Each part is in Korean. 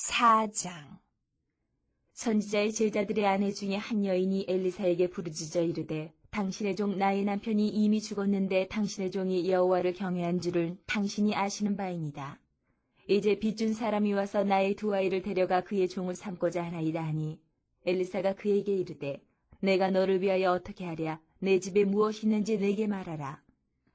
4장. 선지자의 제자들의 아내 중에 한 여인이 엘리사에게 부르짖어 이르되 당신의 종 나의 남편이 이미 죽었는데 당신의 종이 여호와를 경외한 줄을 당신이 아시는 바이니다. 이제 빚준 사람이 와서 나의 두 아이를 데려가 그의 종을 삼고자 하나이다 하니 엘리사가 그에게 이르되 내가 너를 위하여 어떻게 하랴. 내 집에 무엇이 있는지 내게 말하라.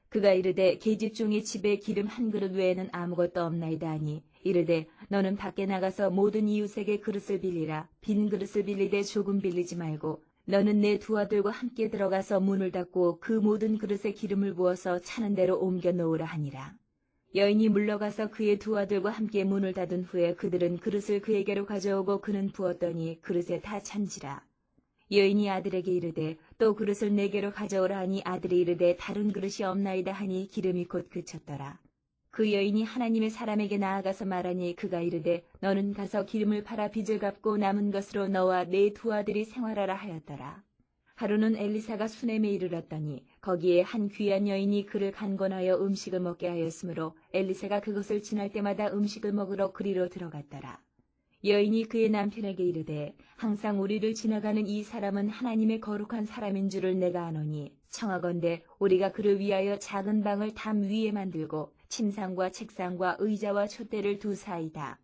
그가 이르되 계집종의 집에 기름 한 그릇 외에는 아무것도 없나이다 하니 이르되 너는 밖에 나가서 모든 이웃에게 그릇을 빌리라. 빈 그릇을 빌리되 조금 빌리지 말고 너는 내 두 아들과 함께 들어가서 문을 닫고 그 모든 그릇에 기름을 부어서 차는 대로 옮겨 놓으라 하니라. 여인이 물러가서 그의 두 아들과 함께 문을 닫은 후에 그들은 그릇을 그에게로 가져오고 그는 부었더니 그릇에 다 찬지라. 여인이 아들에게 이르되 또 그릇을 내게로 가져오라 하니 아들이 이르되 다른 그릇이 없나이다 하니 기름이 곧 그쳤더라. 그 여인이 하나님의 사람에게 나아가서 말하니 그가 이르되 너는 가서 기름을 팔아 빚을 갚고 남은 것으로 너와 내 두 아들이 생활하라 하였더라. 하루는 엘리사가 수넴에 이르렀더니 거기에 한 귀한 여인이 그를 간곤하여 음식을 먹게 하였으므로 엘리사가 그것을 지날 때마다 음식을 먹으러 그리로 들어갔더라. 여인이 그의 남편에게 이르되 항상 우리를 지나가는 이 사람은 하나님의 거룩한 사람인 줄을 내가 아노니 청하건대 우리가 그를 위하여 작은 방을 담 위에 만들고 침상과 책상과 의자와 촛대를 두사이다.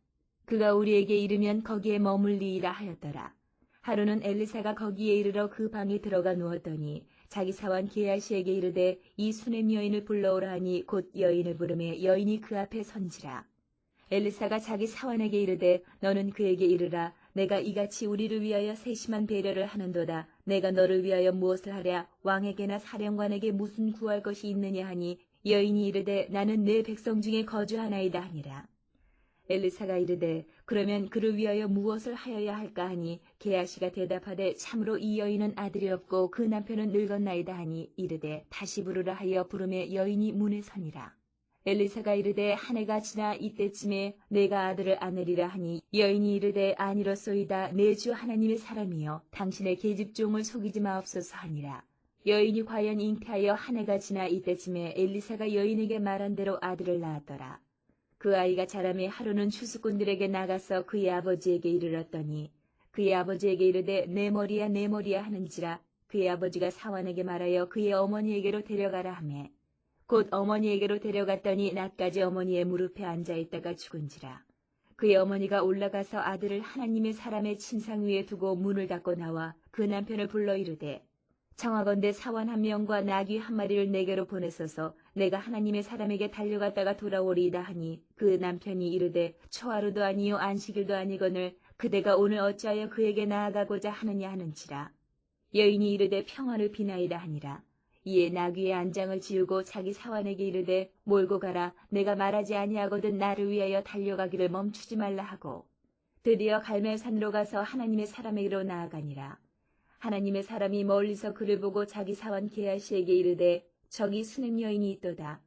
그가 우리에게 이르면 거기에 머물리이라 하였더라. 하루는 엘리사가 거기에 이르러 그 방에 들어가 누웠더니 자기 사환 게하시에게 이르되 이 수넴 여인을 불러오라 하니 곧 여인을 부르매 여인이 그 앞에 선지라. 엘리사가 자기 사환에게 이르되 너는 그에게 이르라. 내가 이같이 우리를 위하여 세심한 배려를 하는도다. 내가 너를 위하여 무엇을 하랴. 왕에게나 사령관에게 무슨 구할 것이 있느냐 하니 여인이 이르되 나는 내 백성 중에 거주하나이다 하니라. 엘리사가 이르되 그러면 그를 위하여 무엇을 하여야 할까 하니 게하시가 대답하되 참으로 이 여인은 아들이 없고 그 남편은 늙었나이다 하니 이르되 다시 부르라 하여 부르매 여인이 문에 서니라. 엘리사가 이르되 한 해가 지나 이때쯤에 내가 아들을 안으리라 하니 여인이 이르되 아니로소이다. 내 주 하나님의 사람이여 당신의 계집종을 속이지 마옵소서 하니라. 여인이 과연 잉태하여 한 해가 지나 이때쯤에 엘리사가 여인에게 말한 대로 아들을 낳았더라. 그 아이가 자라매 하루는 추수꾼들에게 나가서 그의 아버지에게 이르렀더니 그의 아버지에게 이르되 내 머리야 내 머리야 하는지라. 그의 아버지가 사환에게 말하여 그의 어머니에게로 데려가라 하매 곧 어머니에게로 데려갔더니 낮까지 어머니의 무릎에 앉아있다가 죽은지라. 그의 어머니가 올라가서 아들을 하나님의 사람의 침상 위에 두고 문을 닫고 나와 그 남편을 불러 이르되 청하건대 사환 한 명과 나귀 한 마리를 내게로 보내소서. 내가 하나님의 사람에게 달려갔다가 돌아오리이다 하니 그 남편이 이르되 초하루도 아니요 안식일도 아니거늘 그대가 오늘 어찌하여 그에게 나아가고자 하느냐 하는지라. 여인이 이르되 평안을 비나이다 하니라. 이에 나귀의 안장을 지우고 자기 사환에게 이르되 몰고 가라. 내가 말하지 아니하거든 나를 위하여 달려가기를 멈추지 말라 하고 드디어 갈멜산으로 가서 하나님의 사람에게로 나아가니라. 하나님의 사람이 멀리서 그를 보고 자기 사환 게하시에게 이르되 저기 수넴 여인이 있도다.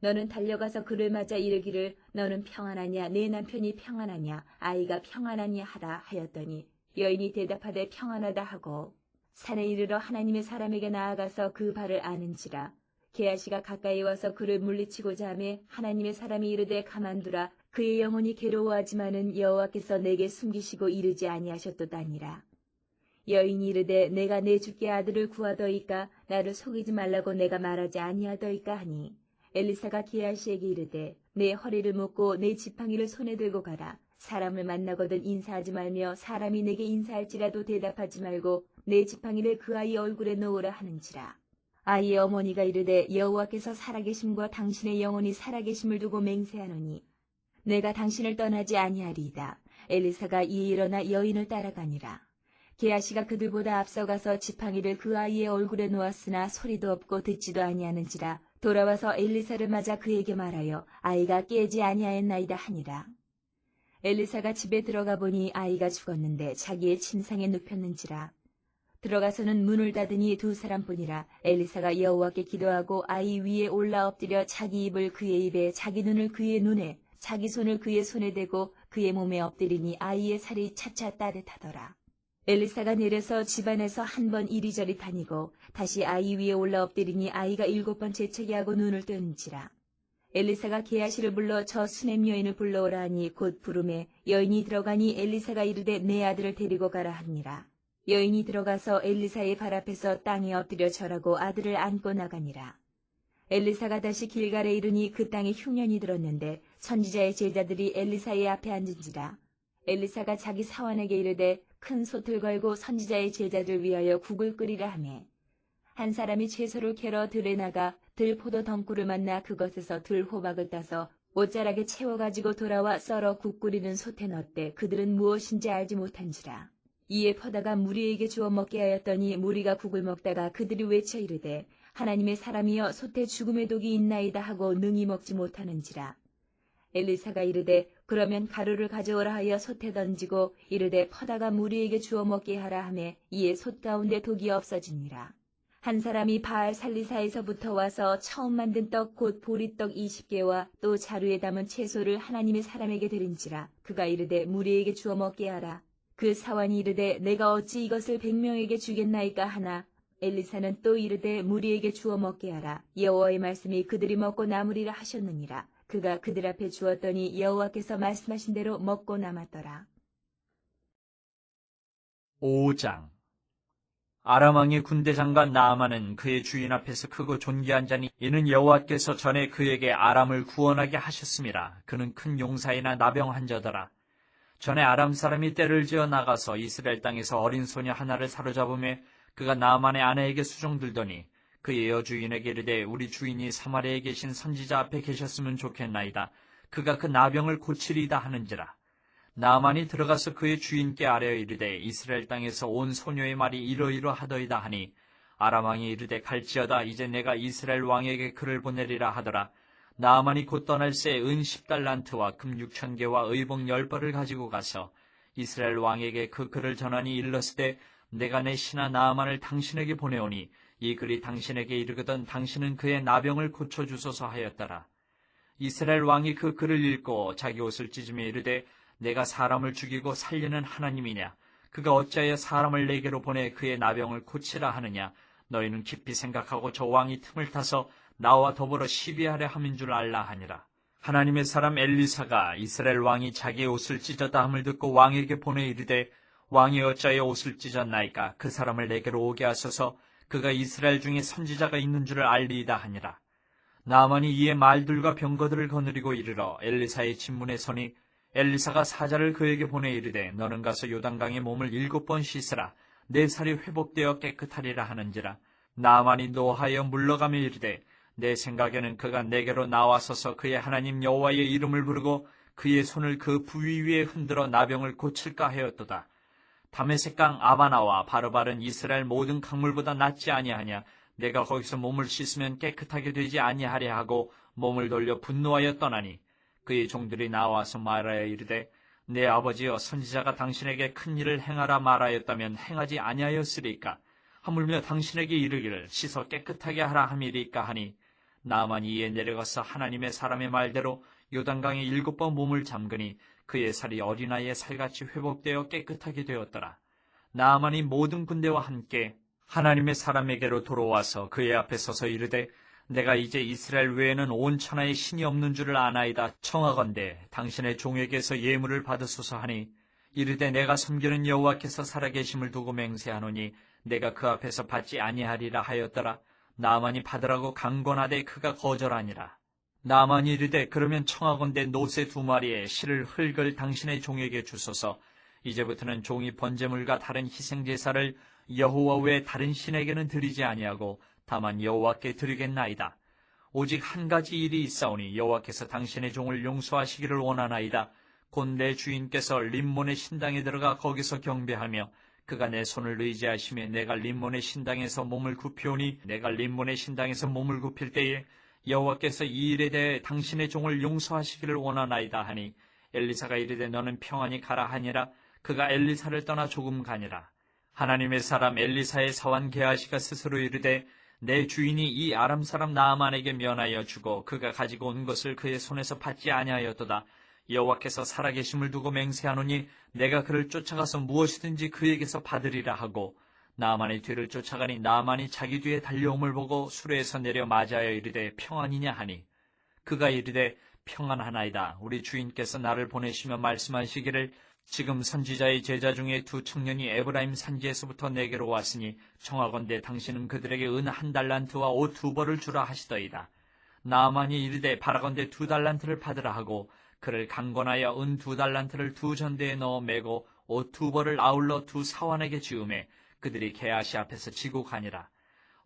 너는 달려가서 그를 맞아 이르기를 너는 평안하냐 내 남편이 평안하냐 아이가 평안하냐 하라 하였더니 여인이 대답하되 평안하다 하고 산에 이르러 하나님의 사람에게 나아가서 그 발을 아는지라. 게하시가 가까이 와서 그를 물리치고자 하매 하나님의 사람이 이르되 가만두라. 그의 영혼이 괴로워하지만은 여호와께서 내게 숨기시고 이르지 아니하셨도다니라. 여인이 이르되 내가 내 주께 아들을 구하더이까 나를 속이지 말라고 내가 말하지 아니하더이까 하니 엘리사가 게하시에게 이르되 내 허리를 묶고 내 지팡이를 손에 들고 가라. 사람을 만나거든 인사하지 말며 사람이 내게 인사할지라도 대답하지 말고 내 지팡이를 그 아이 얼굴에 놓으라 하는지라. 아이의 어머니가 이르되 여호와께서 살아계심과 당신의 영혼이 살아계심을 두고 맹세하노니 내가 당신을 떠나지 아니하리이다. 엘리사가 이에 일어나 여인을 따라가니라. 게하시가 그들보다 앞서가서 지팡이를 그 아이의 얼굴에 놓았으나 소리도 없고 듣지도 아니하는지라. 돌아와서 엘리사를 맞아 그에게 말하여 아이가 깨지 아니하였나이다 하니라. 엘리사가 집에 들어가 보니 아이가 죽었는데 자기의 침상에 눕혔는지라. 들어가서는 문을 닫으니 두 사람뿐이라. 엘리사가 여호와께 기도하고 아이 위에 올라 엎드려 자기 입을 그의 입에 자기 눈을 그의 눈에 자기 손을 그의 손에 대고 그의 몸에 엎드리니 아이의 살이 차차 따뜻하더라. 엘리사가 내려서 집안에서 한 번 이리저리 다니고 다시 아이 위에 올라 엎드리니 아이가 7번 재채기하고 눈을 뜨는지라. 엘리사가 게하시를 불러 저 수넴 여인을 불러오라 하니 곧 부름에 여인이 들어가니 엘리사가 이르되 내 아들을 데리고 가라 하니라. 여인이 들어가서 엘리사의 발 앞에서 땅에 엎드려 절하고 아들을 안고 나가니라. 엘리사가 다시 길갈에 이르니 그 땅에 흉년이 들었는데 선지자의 제자들이 엘리사의 앞에 앉은지라. 엘리사가 자기 사환에게 이르되 큰 솥을 걸고 선지자의 제자들 위하여 국을 끓이라 하매 한 사람이 채소를 캐러 들에 나가 들 포도 덩굴을 만나 그것에서 들 호박을 따서 옷자락에 채워가지고 돌아와 썰어 국 끓이는 솥에 넣었대. 그들은 무엇인지 알지 못한지라. 이에 퍼다가 무리에게 주어 먹게 하였더니 무리가 국을 먹다가 그들이 외쳐 이르되 하나님의 사람이여 솥에 죽음의 독이 있나이다 하고 능히 먹지 못하는지라. 엘리사가 이르되 그러면 가루를 가져오라 하여 솥에 던지고 이르되 퍼다가 무리에게 주어 먹게 하라 하매 이에 솥 가운데 독이 없어지니라. 한 사람이 바알 살리사에서부터 와서 처음 만든 떡 곧 보리떡 20개와 또 자루에 담은 채소를 하나님의 사람에게 드린지라. 그가 이르되 무리에게 주어 먹게 하라. 그 사환이 이르되 내가 어찌 이것을 100명에게 주겠나이까 하나 엘리사는 또 이르되 무리에게 주어 먹게 하라. 여호와의 말씀이 그들이 먹고 남으리라 하셨느니라. 그가 그들 앞에 주었더니 여호와께서 말씀하신 대로 먹고 남았더라. 5장. 아람 왕의 군대장관 나아만은 그의 주인 앞에서 크고 존귀한 자니 이는 여호와께서 전에 그에게 아람을 구원하게 하셨음이라. 그는 큰 용사이나 나병한 자더라. 전에 아람 사람이 떼를 지어 나가서 이스라엘 땅에서 어린 소녀 하나를 사로잡음에 그가 나아만의 아내에게 수종들더니 그의 여주인에게 이르되 우리 주인이 사마리아에 계신 선지자 앞에 계셨으면 좋겠나이다. 그가 그 나병을 고치리이다 하는지라. 나아만이 들어가서 그의 주인께 아뢰어 이르되 이스라엘 땅에서 온 소녀의 말이 이러이러하더이다 하니 아람 왕이 이르되 갈지어다. 이제 내가 이스라엘 왕에게 글을 보내리라 하더라. 나아만이 곧 떠날 새 은 10달란트와 금 6,000개와 의복 10벌을 가지고 가서 이스라엘 왕에게 그 글을 전하니 일렀으되 내가 내 신하 나아만을 당신에게 보내오니 이 글이 당신에게 이르거든 당신은 그의 나병을 고쳐주소서 하였더라. 이스라엘 왕이 그 글을 읽고 자기 옷을 찢으며 이르되 내가 사람을 죽이고 살리는 하나님이냐? 그가 어찌하여 사람을 내게로 보내 그의 나병을 고치라 하느냐? 너희는 깊이 생각하고 저 왕이 틈을 타서 나와 더불어 시비하려 함인 줄 알라 하니라. 하나님의 사람 엘리사가 이스라엘 왕이 자기의 옷을 찢었다 함을 듣고 왕에게 보내 이르되 왕이 어찌하여 옷을 찢었나이까? 그 사람을 내게로 오게 하소서. 그가 이스라엘 중에 선지자가 있는 줄을 알리이다 하니라. 나아만이 이에 말들과 병거들을 거느리고 이르러 엘리사의 진문에 서니 엘리사가 사자를 그에게 보내 이르되 너는 가서 요단강에 몸을 7번 씻으라. 내 살이 회복되어 깨끗하리라 하는지라. 나아만이 노하여 물러가며 이르되 내 생각에는 그가 내게로 나와서서 그의 하나님 여호와의 이름을 부르고 그의 손을 그 부위 위에 흔들어 나병을 고칠까 하였도다. 다메섹강 아바나와 바르바른 이스라엘 모든 강물보다 낫지 아니하냐. 내가 거기서 몸을 씻으면 깨끗하게 되지 아니하랴 하고 몸을 돌려 분노하여 떠나니 그의 종들이 나와서 말하여 이르되 내 아버지여 선지자가 당신에게 큰 일을 행하라 말하였다면 행하지 아니하였으리까? 하물며 당신에게 이르기를 씻어 깨끗하게 하라 함이리까 하니 나아만이 이에 내려가서 하나님의 사람의 말대로 요단강에 7번 몸을 잠그니 그의 살이 어린아이의 살같이 회복되어 깨끗하게 되었더라. 나아만이 모든 군대와 함께 하나님의 사람에게로 돌아와서 그의 앞에 서서 이르되 내가 이제 이스라엘 외에는 온 천하에 신이 없는 줄을 아나이다. 청하건대 당신의 종에게서 예물을 받으소서 하니 이르되 내가 섬기는 여호와께서 살아계심을 두고 맹세하노니 내가 그 앞에서 받지 아니하리라 하였더라. 나아만이 받으라고 강권하되 그가 거절하니라. 나아만이 이르되 그러면 청하건대 노새 2마리에 실을 흙을 당신의 종에게 주소서. 이제부터는 종이 번제물과 다른 희생제사를 여호와 외 다른 신에게는 드리지 아니하고 다만 여호와께 드리겠나이다. 오직 한 가지 일이 있사오니 여호와께서 당신의 종을 용서하시기를 원하나이다. 곧 내 주인께서 림몬의 신당에 들어가 거기서 경배하며 그가 내 손을 의지하시며 내가 림몬의 신당에서 몸을 굽히오니 내가 림몬의 신당에서 몸을 굽힐 때에 여호와께서 이 일에 대해 당신의 종을 용서하시기를 원하나이다 하니 엘리사가 이르되 너는 평안히 가라 하니라. 그가 엘리사를 떠나 조금 가니라. 하나님의 사람 엘리사의 사환 게하시가 스스로 이르되 내 주인이 이 아람 사람 나아만에게 면하여 주고 그가 가지고 온 것을 그의 손에서 받지 아니하였도다. 여호와께서 살아계심을 두고 맹세하노니 내가 그를 쫓아가서 무엇이든지 그에게서 받으리라 하고 나아만의 뒤를 쫓아가니 나아만이 자기 뒤에 달려옴을 보고 수레에서 내려 맞아여 이르되 평안이냐 하니 그가 이르되 평안하나이다. 우리 주인께서 나를 보내시며 말씀하시기를 지금 선지자의 제자 중에 두 청년이 에브라임 산지에서부터 내게로 왔으니 청하건대 당신은 그들에게 은 1달란트와 옷 2벌을 주라 하시더이다. 나아만이 이르되 바라건대 2달란트를 받으라 하고 그를 강권하여 은 2달란트를 2전대에 넣어 매고 옷 2벌을 아울러 2사환에게 지우매 그들이 게하시 앞에서 지고 가니라.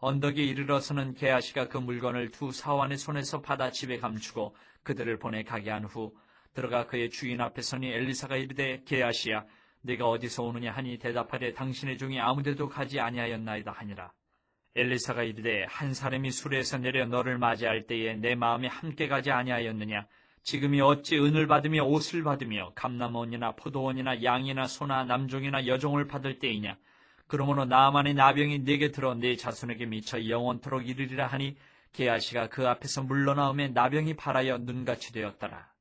언덕에 이르러서는 게하시가 그 물건을 2사환의 손에서 받아 집에 감추고 그들을 보내 가게 한 후 들어가 그의 주인 앞에 서니 엘리사가 이르되 게하시야 네가 어디서 오느냐 하니 대답하되 당신의 종이 아무데도 가지 아니하였나이다 하니라. 엘리사가 이르되 한 사람이 수레에서 내려 너를 맞이할 때에 내 마음이 함께 가지 아니하였느냐. 지금이 어찌 은을 받으며 옷을 받으며 감람원이나 포도원이나 양이나 소나 남종이나 여종을 받을 때이냐. 그러므로 나아만의 나병이 네게 들어 네 자손에게 미쳐 영원토록 이르리라 하니 게하시가 그 앞에서 물러나오매 나병이 발하여 눈같이 되었더라.